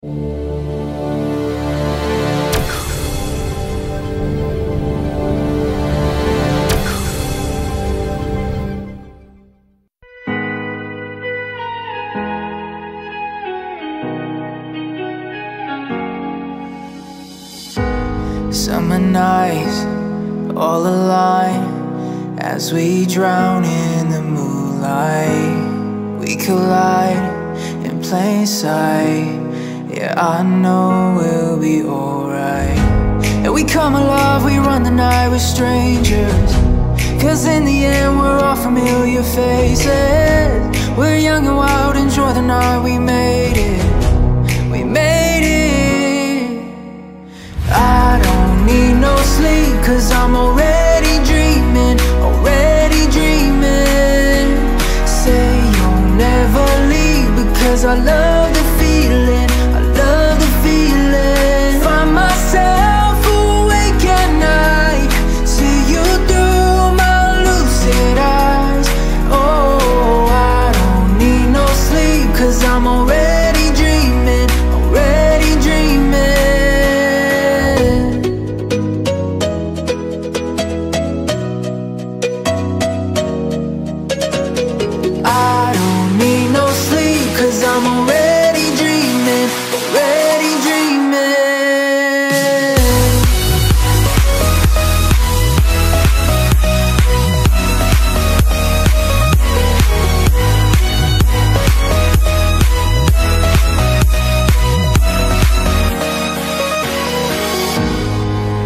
Summer nights, all aligned, as we drown in the moonlight. We collide in plain sight. Yeah, I know we'll be alright. And we come alive, we run the night with strangers, 'cause in the end we're all familiar faces. We're young and wild, enjoy the night, we made it. We made it. I don't need no sleep, 'cause I'm already dreaming, already dreaming. Say you'll never leave, because I love the feeling, I love the feeling. Find myself awake at night, see you through my lucid eyes. Oh, I don't need no sleep, 'cause I'm already dreaming, already dreaming. I don't need no sleep, 'cause I'm already dreaming, already dreaming.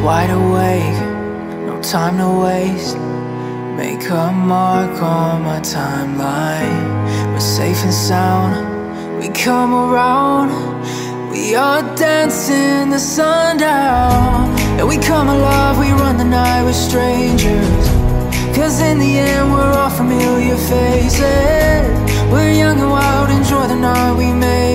Wide awake, no time to waste. Make a mark on my timeline. We're safe and sound, we come around. We are dancing the sundown. And we come alive, we run the night with strangers, 'cause in the end we're all familiar faces. We're young and wild, enjoy the night, we made